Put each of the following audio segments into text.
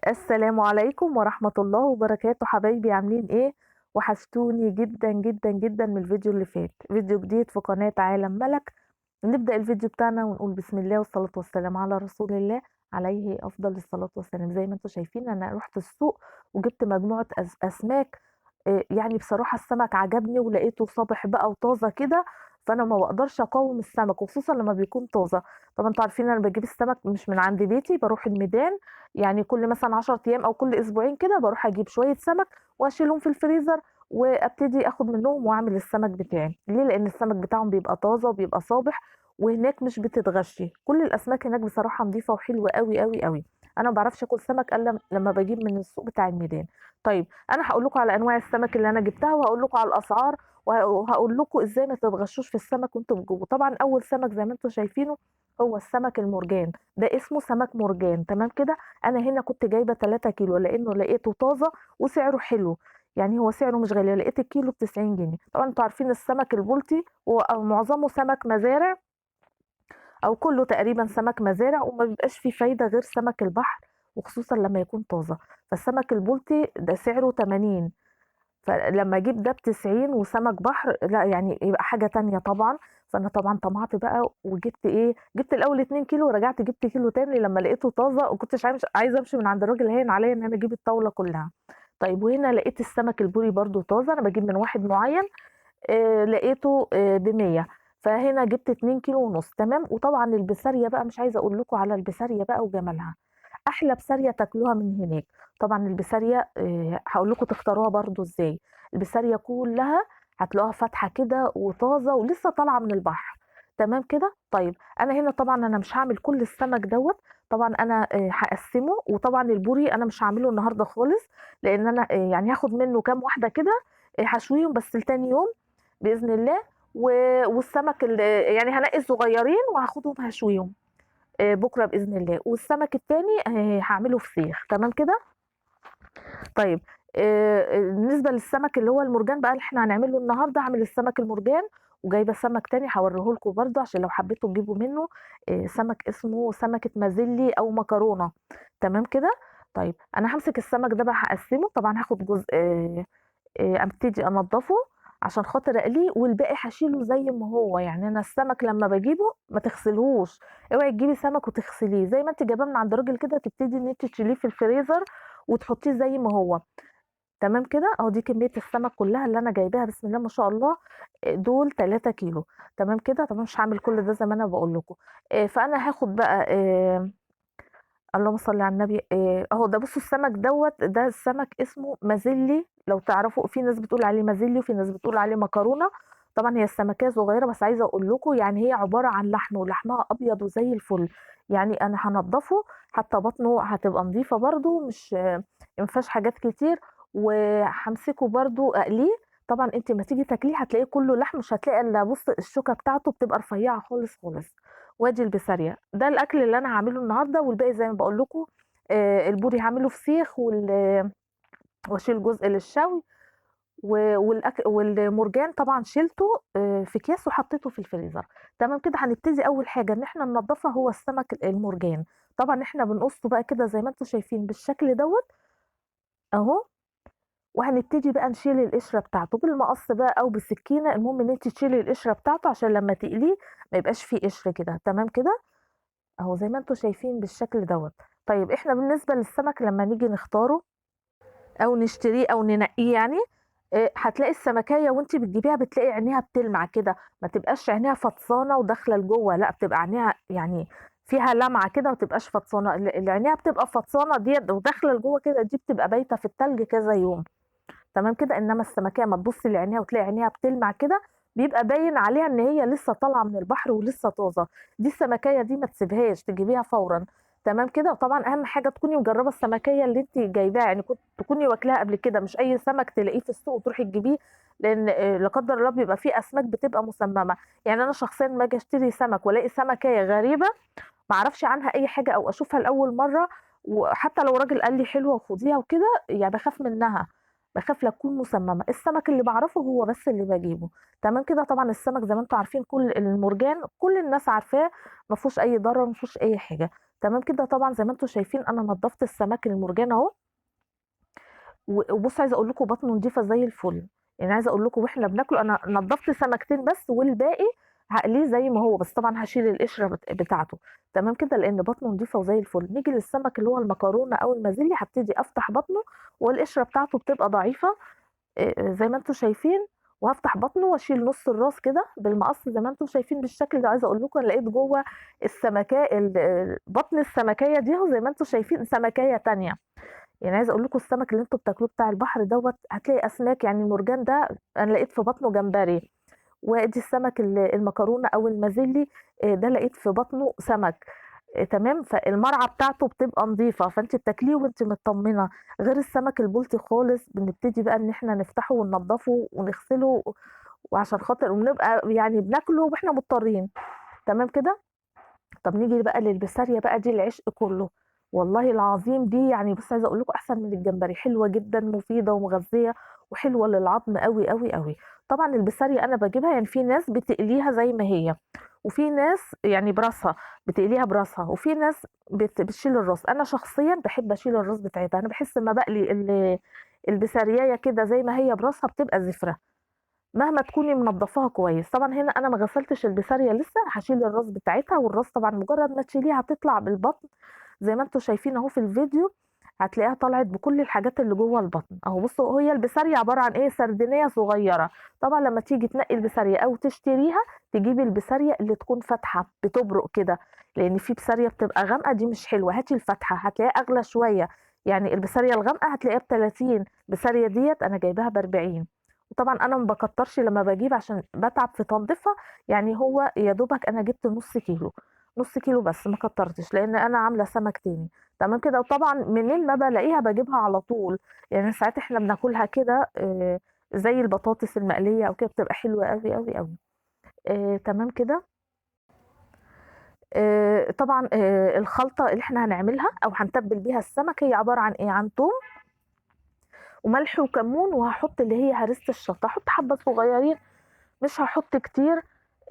السلام عليكم ورحمة الله وبركاته، حبايبي عاملين إيه؟ وحشتوني جدًا، جدًا، جدًا من الفيديو اللي فات، فيديو جديد في قناة عالم ملك. نبدأ الفيديو بتاعنا ونقول بسم الله والصلاة والسلام على رسول الله عليه أفضل الصلاة والسلام. زي ما أنتم شايفين أنا رُحت السوق وجبت مجموعة أسماك. يعني بصراحة السمك عجبني ولقيته صابح بقى وطازة كده، فأنا ما باقدرش أقاوم السمك وخصوصًا لمّا بيكون طازة. طبعًا أنتم عارفين أنا باجيب السمك مش من عند بيتي، باروح الميدان، يعني كل مثلًا 10 أيام أو كل أسبوعين كده باروح أجيب شوية سمك وأشيلهم في الفريزر وأبتدي آخد منهم وأعمل السمك بتاعي. ليه؟ لإن السمك بتاعهم بيبقى طازة وبيبقى صابح وهناك مش بتتغشي. كل الأسماك هناك بصراحة نضيفة وحلوة أوي، أوي، أوي. أنا ما باعرفش آكل سمك إلا لمّا باجيب من السوق بتاع الميدان. طيب أنا هاقول لكم على أنواع السمك اللي أنا جبتها، وهاقول لكم على الأسعار، وهاقول لكم إزاي ما تتغشوش في السمك وأنتم بتجيبوه. طبعًا أول سمك زي ما أنتم شايفينه هو السمك المرجان، ده اسمه سمك مرجان، تمام كده؟ أنا هنا كنت جايبة 3 كيلو لإنه لقيته طازة وسعره حلو، يعني هو سعره مش غالي، لقيت الكيلو ب90 جنيه. طبعًا أنتم عارفين السمك البلطي هو أو معظمه سمك مزارع أو كله تقريبًا سمك مزارع وما بيبقاش فيه فايدة غير سمك البحر وخصوصًا لمّا يكون طازة. فالسمك البلطي ده سعره 80، فلمّا أجيب ده ب90 وسمك بحر لأ يعني يبقى حاجة تانية طبعًا. فأنا طبعًا طمعت بقى وجبت إيه، جبت الأول 2 كيلو ورجعت جبت كيلو تاني لمّا لقيته طازة وما كنتش عايزة أمشي من عند الراجل هاين عليّا إن أنا أجيب الطاولة كلها. طيب وهنا لقيت السمك البوري برضه طازة، أنا باجيب من واحد معين لقيته ب100، فهنا جبت 2 كيلو ونُص تمام. وطبعًا البسارية بقى مش عايزة أقول لكم على البسارية بقى وجمالها، أحلى بسارية تاكلوها من هناك. طبعًا البسارية هاقول لكم تختاروها برضه إزاي. البسارية كلّها هتلاقوها فاتحة كده وطازة ولسه طالعة من البحر، تمام كده؟ طيب أنا هنا طبعًا أنا مش هاعمل كل السمك دوّة، طبعًا أنا هاقسّمه. وطبعًا البوري أنا مش هاعمله النهارده خالص، لإن أنا يعني هاخد منه كام واحدة كده هاشويهم بس لتاني يوم بإذن الله. و والسمك يعني هانقي الصغيّرين وهاخدهم هاشويهم بُكرة بإذن الله. والسمك التاني هاعمله فسيخ، تمام كده؟ طيب بالنسبة للسمك اللي هو المرجان بقى اللي إحنا هنعمله النهارده، هاعمل السمك المرجان وجايبة سمك تاني هاوريه لكم برضه عشان لو حبيتوا تجيبوا منه سمك اسمه سمكة مازيلي أو مكرونة، تمام كده؟ طيب أنا هامسك السمك ده بقى هاقسّمه، طبعًا هاخد جزء أبتدي أنضّفه عشان خاطر أقليه والباقي هاشيله زي ما هو. يعني أنا السمك لمّا باجيبه ما تغسليهوش، اوعي تجيبي سمك وتغسليه، زي ما أنتِ جايباه من عند الراجل كده تبتدي إن أنتِ تشيليه في الفريزر وتحطيه زي ما هو، تمام كده؟ أهو دي كمية السمك كلّها اللي أنا جايباها بسم الله ما شاء الله، دول 3 كيلو، تمام كده؟ طبعًا مش هاعمل كل ده زي ما أنا باقول لكم. فأنا هاخد بقى اللهم صل على النبي. أهو ده بُصّوا السمك دوّة، ده السمك اسمه مازيلي لو تعرفوا، في ناس بتقول عليه مازيلي وفي ناس بتقول عليه مكرونة. طبعًا هي السمكية صغيرة بس عايزة أقول لكم يعني هي عبارة عن لحم ولحمها أبيض وزي الفل. يعني أنا هانضّفه حتى بطنه هتبقى نضيفة برضه مش ما فيهاش حاجات كتير، وهامسكه برضه أقليه. طبعًا أنتِ أمّا تيجي تاكليه هتلاقيه كلّه لحم مش هتلاقي إلا بُص الشوكة بتاعته بتبقى رفيّعة خالص، خالص. وادي البسارية، ده الأكل اللي أنا هاعمله النهارده والباقي زي ما باقول لكم البوري هاعمله فسيخ واشيل جزء للشوي والمرجان طبعًا شيلته في أكياس وحطيته في الفريزر، تمام كده. هنبتدي أول حاجة إن إحنا ننضّفها هو السمك المرجان. طبعًا إحنا بنقصه بقى كده زي ما أنتم شايفين بالشكل دوّة أهو، وهنبتدي بقى نشيل القشرة بتاعته بالمقص بقى أو بالسكينة، المهم إن أنتِ تشيلي القشرة بتاعته عشان لمّا تقليه ما يبقاش فيه قشر كده، تمام كده؟ أهو زي ما أنتم شايفين بالشكل دوّة. طيب إحنا بالنسبة للسمك لمّا نيجي نختاره أو نشتريه أو ننقيه يعني، هتلاقي السمكية وأنتِ بتجيبيها بتلاقي عينيها بتلمع كده، ما تبقاش عينيها فطسانة وداخلة لجوّه، لأ بتبقى عينيها يعني فيها لمعة كده ما تبقاش فطسانة. اللي عينيها بتبقى فطسانة ديّة وداخلة لجوّه كده دي بتبقى بايتة في التلج كذا يوم. تمام كده. إنما السمكية أمّا تبُصّي لعينيها وتلاقي عينيها بتلمع كده، بيبقى باين عليها إن هي لسه طالعة من البحر ولسه طازة. دي السمكية دي ما تسيبيهاش، تجيبيها فورًا، تمام كده. وطبعًا أهم حاجة تكوني مجرّبة السمكية اللي أنتِ جايباها، يعني تكوني واكلاها قبل كده، مش أي سمك تلاقيه في السوق وتروحي تجيبيه، لإن لا قدّر الله بيبقى في أسماك بتبقى مسمّمة. يعني أنا شخصيًا أمّا آجي أشتري سمك والاقي سمكية غريبة ما أعرفش عنها أي حاجة أو أشوفها لأول مرّة، وحتى لو راجل قال لي حلوة وخديها وكده، يعني باخاف منها، باخاف لا تكون مسممة. السمك اللي باعرفه هو بس اللي باجيبه، تمام كده. طبعًا السمك زي ما أنتم عارفين كل المرجان كل الناس عارفاه ما فيهوش أي ضرر، ما فيهوش أي حاجة. تمام كده. طبعا زي ما انتم شايفين انا نضفت السمك المرجان اهو، وبص عايزه اقول لكم بطنه نضيفه زي الفل. يعني عايزه اقول لكم واحنا بناكله انا نضفت سمكتين بس، والباقي هقليه زي ما هو، بس طبعا هشيل القشره بتاعته. تمام كده، لان بطنه نضيفه وزي الفل. نيجي للسمك اللي هو المكرونه او المازيلي، هبتدي افتح بطنه والقشره بتاعته بتبقى ضعيفه زي ما انتم شايفين، وهفتح بطنه واشيل نص الراس كده بالمقص زي ما انتم شايفين بالشكل ده. عايزه اقول لكم انا لقيت جوه بطن السمكيه دي اهو، زي ما انتم شايفين سمكيه تانية. يعني عايزه اقول لكم السمك اللي انتم بتاكلوه بتاع البحر دوت هتلاقي اسماك، يعني المرجان ده انا لقيت في بطنه جمبري، وادي السمك المكرونه او المازيلي ده لقيت في بطنه سمك تمام. فالمرعى بتاعته بتبقى نظيفه، فانت بتاكليه وانت مطمنه. غير السمك البلطي خالص، بنبتدي بقى ان احنا نفتحه وننضفه ونغسله، وعشان خاطر ونبقى يعني بناكله واحنا مضطرين. تمام كده. طب نيجي بقى للبسارية بقى، دي العشق كله. والله العظيم دي يعني بص عايزه اقول لكم احسن من الجمبري، حلوه جدا مفيده ومغذيه وحلوه للعظم قوي قوي قوي. طبعا البسارية انا بجيبها، يعني في ناس بتقليها زي ما هي، وفي ناس يعني براسها بتقليها براسها، وفي ناس بتشيل الراس. انا شخصيا بحب اشيل الراس بتاعتها، انا بحس ما بقلي البسارية كده زي ما هي براسها بتبقى زفره، مهما تكوني منضفاها كويس. طبعا هنا انا ما غسلتش البسارية لسه، هشيل الراس بتاعتها، والراس طبعا مجرد ما تشيليها هتطلع بالبطن زي ما انتم شايفين اهو في الفيديو. هتلاقيها طلعت بكل الحاجات اللي جوه البطن اهو. بصوا هي البسارية عبارة عن ايه؟ سردينية صغيرة. طبعا لما تيجي تنقي البسارية او تشتريها، تجيبي البسارية اللي تكون فاتحة بتبرق كده، لان في بسارية بتبقى غامقة دي مش حلوة. هاتي الفاتحة هتلاقيها اغلى شوية، يعني البسارية الغامقة هتلاقيها ب30، البسارية ديت انا جايباها ب40. وطبعا انا ما بكترش لما بجيب عشان بتعب في تنظيفها، يعني هو يا دوبك انا جبت نص كيلو، نص كيلو بس ما كترتش، لان انا عامله سمك تاني. تمام كده. وطبعا منين ما بلاقيها بجيبها على طول، يعني ساعات احنا بناكلها كده زي البطاطس المقليه او كده، بتبقى حلوه قوي قوي قوي. تمام كده. طبعا الخلطه اللي احنا هنعملها او هنتبل بيها السمك هي عباره عن ايه؟ عن توم وملح وكمون، وهحط اللي هي هريسه الشطه، هحط حبه صغيرين مش هحط كتير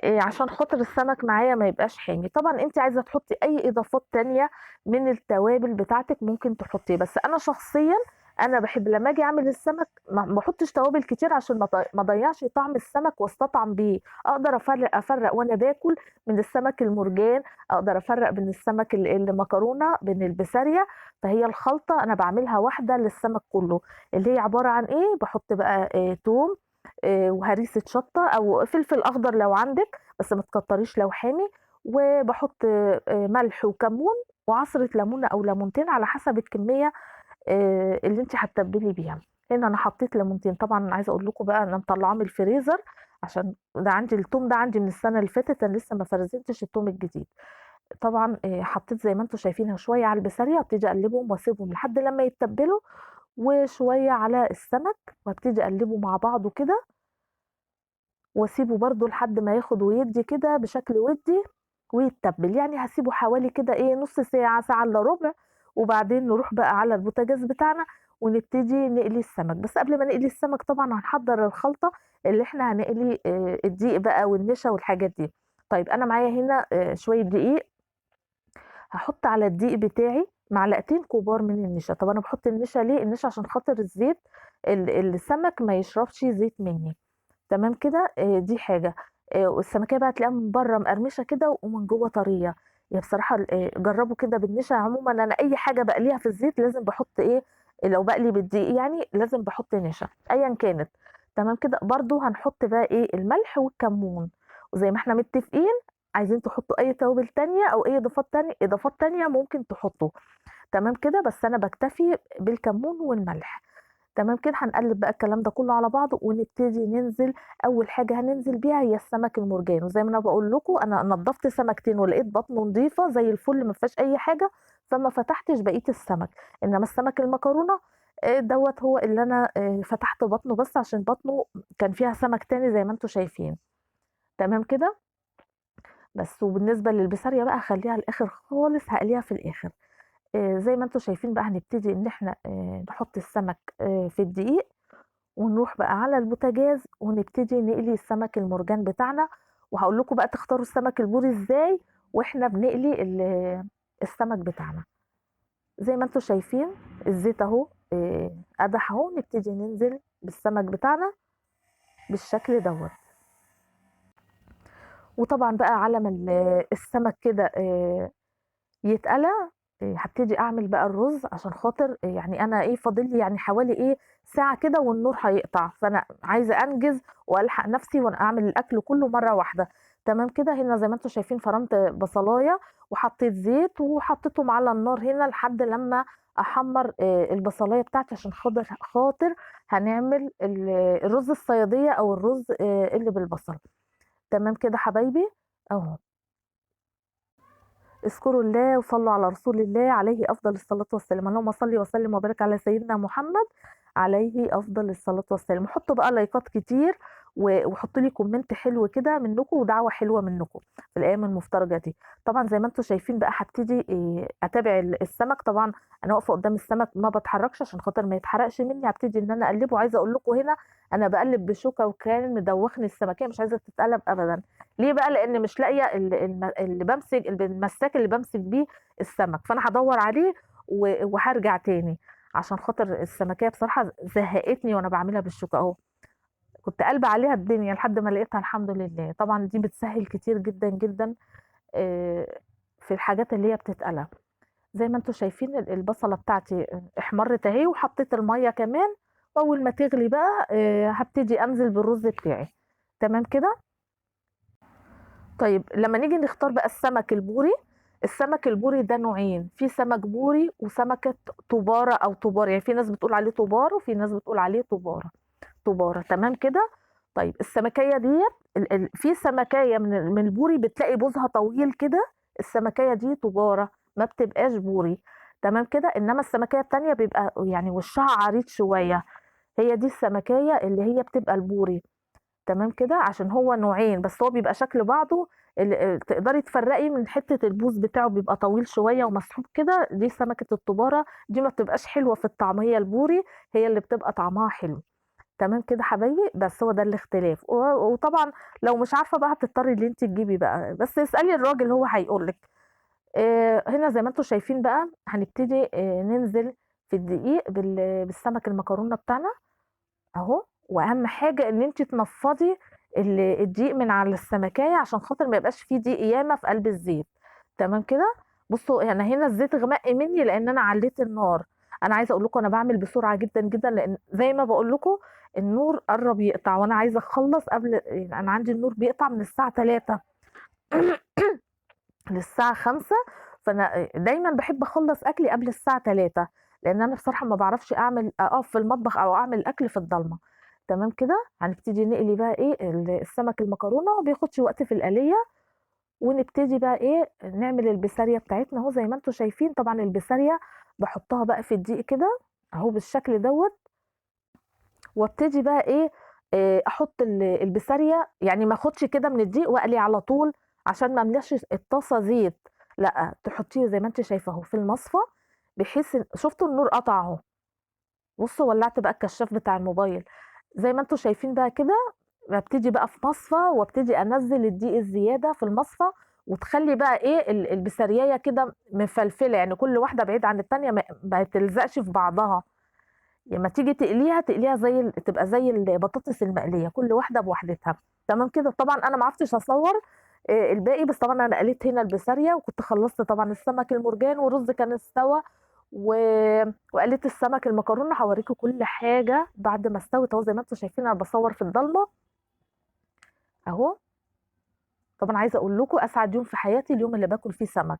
عشان خاطر السمك معايا ما يبقاش حامي. طبعا انت عايزه تحطي اي اضافات تانية من التوابل بتاعتك ممكن تحطيه، بس انا شخصيا انا بحب لما اجي اعمل السمك ما احطش توابل كتير عشان ما اضيعش طعم السمك واستطعم بيه. اقدر افرق وانا باكل من السمك المرجان، اقدر افرق بين السمك المكرونه بين البسارية. فهي الخلطه انا بعملها واحده للسمك كله، اللي هي عباره عن ايه؟ بحط بقى توم وهريسة شطة أو فلفل أخضر لو عندك، بس ما تكتريش لو حامي. وبحط ملح وكمون وعصرة ليمونة أو ليمونتين على حسب الكمية اللي انت هتتبلي بيها. هنا أنا حطيت ليمونتين. طبعا عايزة أقول لكم بقى أنا مطلعاه من الفريزر، عشان ده عندي التوم ده عندي من السنة اللي فاتت، أنا لسه ما فرزنتش التوم الجديد. طبعا حطيت زي ما انتم شايفين شوية على البسارية، وابتدي أقلبهم وأسيبهم لحد لما يتبلوا، وشوية على السمك، وابتدي أقلبه مع بعضه كده، واسيبه برضو لحد ما ياخد ويدي كده بشكل ودي ويتبل. يعني هسيبه حوالي كده ايه نص ساعة، ساعة الا ربع، وبعدين نروح بقى على البوتاجاز بتاعنا ونبتدي نقلي السمك. بس قبل ما نقلي السمك طبعا هنحضر الخلطة اللي احنا هنقلي الدقيق بقى والنشا والحاجات دي. طيب انا معايا هنا شوية دقيق، هحط على الدقيق بتاعي معلقتين كبار من النشا. طب انا بحط النشا ليه؟ النشا عشان خاطر الزيت السمك ما يشربش زيت مني. تمام كده. دي حاجة. والسمكية بقى هتلاقيها من برّه مقرمشة كده ومن جوّه طرية. هي بصراحة جرّبوا كده بالنشا. عمومًا أنا أي حاجة باقليها في الزيت لازم باحط إيه، لو باقلي بالدقيق يعني لازم باحط نشا أيًا كانت. تمام كده. برضه هنحط بقى إيه، الملح والكمون، وزي ما إحنا متفقين عايزين تحطوا أي توابل تانية أو أي إضافات تانية ممكن تحطوا. تمام كده. بس أنا باكتفي بالكمون والملح. تمام كده. هنقلب بقى الكلام ده كله على بعضه ونبتدي ننزل. اول حاجه هننزل بيها هي السمك المرجان، وزي ما انا بقول لكم انا نضفت سمكتين ولقيت بطنه نظيفه زي الفل ما فيهاش اي حاجه، فما فتحتش بقيه السمك. انما السمك المكرونه دوت هو اللي انا فتحت بطنه بس عشان بطنه كان فيها سمك تاني زي ما انتم شايفين. تمام كده. بس وبالنسبه للبسارية بقى هخليها الاخر خالص، هقليها في الاخر. زي ما انتم شايفين بقى هنبتدي ان احنا نحط السمك في الدقيق، ونروح بقى على البوتاجاز ونبتدي نقلي السمك المرجان بتاعنا. وهقول لكم بقى تختاروا السمك البوري ازاي واحنا بنقلي السمك بتاعنا. زي ما انتم شايفين الزيت اهو قدح اهو، نبتدي ننزل بالسمك بتاعنا بالشكل دوت. وطبعا بقى على ما السمك كده يتقلى، هابتدي اعمل بقى الرز عشان خاطر يعني انا فاضل لي يعني حوالي ساعة كده والنور هيقطع، فانا عايزة انجز والحق نفسي وانا اعمل الاكل كله مرة واحدة. تمام كده. هنا زي ما انتم شايفين فرمت بصلاية وحطيت زيت وحطيتهم على النار هنا لحد لما احمر البصلاية بتاعتي، عشان خاطر هنعمل الرز الصيادية او الرز اللي بالبصل. تمام كده حبايبي اهو. اذكروا الله وصلوا على رسول الله عليه افضل الصلاه والسلام. اللهم صل وسلم وبارك على سيدنا محمد عليه افضل الصلاه والسلام. وحطوا بقى لايكات كتير وحطوا لي كومنت حلو كده منكم ودعوه حلوه منكم في الايام المفترجه دي. طبعا زي ما انتم شايفين بقى هبتدي اتابع السمك. طبعا انا واقفه قدام السمك ما بتحركش عشان خاطر ما يتحرقش مني. هبتدي ان انا اقلبه. عايزه اقول لكم هنا انا بقلب بشوكه وكان مدوخني السمكيه، مش عايزه تتقلب ابدا. ليه بقى؟ لان مش لاقيه اللي بمسك المساك اللي بمسك بيه السمك، فانا هدور عليه وهرجع تاني عشان خاطر السمكيه بصراحه زهقتني وانا بعملها بالشوكه اهو. كنت قلبة عليها الدنيا لحد ما لقيتها الحمد لله. طبعا دي بتسهل كتير جدا جدا في الحاجات اللي هي بتتقلى. زي ما انتم شايفين البصله بتاعتي احمرت اهي، وحطيت الميه كمان. واول ما تغلي بقى هبتدي انزل بالرز بتاعي. تمام كده. طيب لما نيجي نختار بقى السمك البوري، السمك البوري ده نوعين، في سمك بوري وسمكة طبارة أو طبار. يعني في ناس بتقول عليه طبار وفي ناس بتقول عليه طبارة. طبارة. تمام كده. طيب السمكية ديت في سمكية من البوري بتلاقي بوزها طويل كده، السمكية دي طبارة، ما بتبقاش بوري. تمام كده. إنما السمكية التانية بيبقى يعني وشها عريض شوية، هي دي السمكية اللي هي بتبقى البوري. تمام كده. عشان هو نوعين بس هو بيبقى شكل بعضه. تقدري تفرقي من حتة البوز بتاعه بيبقى طويل شوية ومسحوب كده، دي سمكة الطبارة. دي ما بتبقاش حلوة في الطعم، هي البوري هي اللي بتبقى طعمها حلو. تمام كده حبايبي. بس هو ده الاختلاف. وطبعا لو مش عارفة بقى هتضطري ان انت تجيبي بقى، بس اسألي الراجل هو هيقولك. هنا زي ما انتم شايفين بقى هنبتدي ننزل في الدقيق بالسمك المكرونة بتاعنا اهو. واهم حاجه ان انت تنفضي الدقيق من على السمكيه عشان خاطر ما يبقاش فيه دقيق ياما في قلب الزيت. تمام كده. بصوا انا هنا الزيت غمق مني لان انا عليت النار. انا عايزه اقول لكم انا بعمل بسرعه جدا جدا، لان زي ما بقول لكم النور قرب يقطع وانا عايزه اخلص قبل. يعني انا عندي النور بيقطع من الساعه 3 للساعه 5، فانا دايما بحب اخلص اكلي قبل الساعه 3، لان انا بصراحه ما بعرفش اقف في المطبخ او اعمل اكل في الضلمه. تمام كده. هنبتدي نقلي بقى السمك المكرونه، ما بياخدش وقت في القليه. ونبتدي بقى نعمل البسارية بتاعتنا اهو. زي ما انتم شايفين طبعا البسارية بحطها بقى في الدقيق كده اهو بالشكل دوت. وابتدي بقى احط البسارية، يعني ما اخدش كده من الدقيق واقلي على طول عشان ما املاش الطاسة زيت. لا، تحطيه زي ما انت شايفه اهو في المصفى، بحيث شفتوا النور قطع اهو. بصوا ولعت بقى الكشاف بتاع الموبايل. زي ما انتم شايفين بقى كده ببتدي بقى في مصفى وابتدي انزل الدقيق الزياده في المصفى. وتخلي بقى البسارية كده مفلفله، يعني كل واحده بعيد عن التانيه ما تلزقش في بعضها. لما تيجي تقليها زي تبقى زي البطاطس المقليه، كل واحده بوحدتها. تمام كده. طبعا انا ما عرفتش اصور الباقي، بس طبعا انا قليت هنا البسارية وكنت خلصت طبعا السمك المرجان والرز كان استوى و... وقليت السمك المكرونه. هوريكم كل حاجه بعد ما استوت اهو. زي ما انتم شايفين انا بصور في الضلمه اهو. طبعا عايزه اقول لكم اسعد يوم في حياتي اليوم اللي باكل فيه سمك.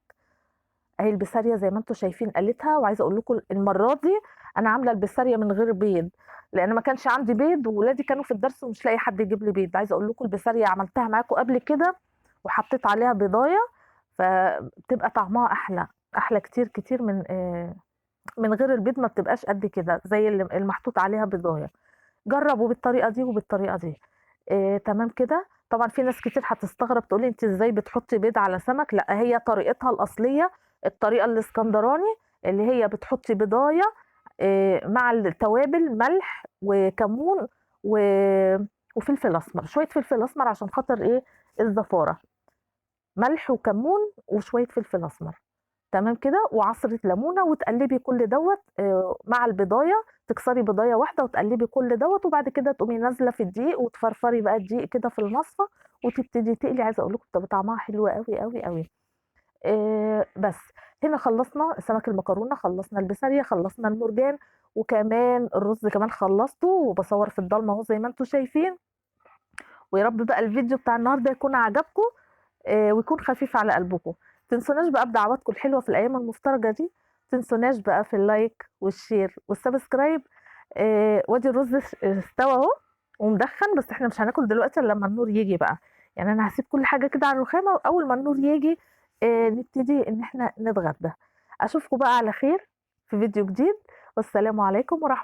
اهي البسارية زي ما انتم شايفين قليتها. وعايزه اقول لكم المره دي انا عامله البسارية من غير بيض، لان ما كانش عندي بيض وولادي كانوا في الدرس ومش لاقي حد يجيب لي بيض. عايزه اقول لكم البسارية عملتها معاكم قبل كده وحطيت عليها بيضايه، فبتبقى طعمها احلى، احلى كتير كتير من غير البيض. ما بتبقاش قد كده زي اللي المحطوط عليها بيضايه. جربوا بالطريقه دي وبالطريقه دي. تمام كده. طبعا في ناس كتير هتستغرب تقولي انت ازاي بتحطي بيض على سمك. لا، هي طريقتها الاصليه الطريقه الاسكندراني، اللي هي بتحطي بيضايه مع التوابل ملح وكمون و... وفلفل اسمر، شويه فلفل اسمر عشان خاطر الزفاره. ملح وكمون وشويه فلفل اسمر. تمام كده، وعصرة ليمونة، وتقلّبي كل دوّة مع البيضاية، تكسري بيضاية واحدة وتقلّبي كل دوّة، وبعد كده تقومي نازلة في الدقيق وتفرفري بقى الدقيق كده في المصفى وتبتدي تقلي. عايزة أقول لكم بتبقى طعمها حلو أوي، أوي، أوي. بس هنا خلّصنا سمك المكرونة، خلّصنا البسارية، خلّصنا المرجان، وكمان الرز كمان خلّصته وباصوّر في الضلمة أهو زي ما أنتم شايفين. ويا رب بقى الفيديو بتاع النهارده يكون عجبكم ويكون خفيف على قلبكم. تنسوناش بقى بدعواتكم الحلوة في الأيام المفترجة دي، تنسوناش بقى في اللايك والشير والسبسكرايب. وادي الرز استوى أهو ومدخن، بس إحنا مش هناكل دلوقتي إلا لمّا النور ييجي بقى. يعني أنا هاسيب كل حاجة كده على الرخامة، وأول ما النور ييجي نبتدي إن إحنا نتغدى. أشوفكم بقى على خير في فيديو جديد، والسلام عليكم ورحمة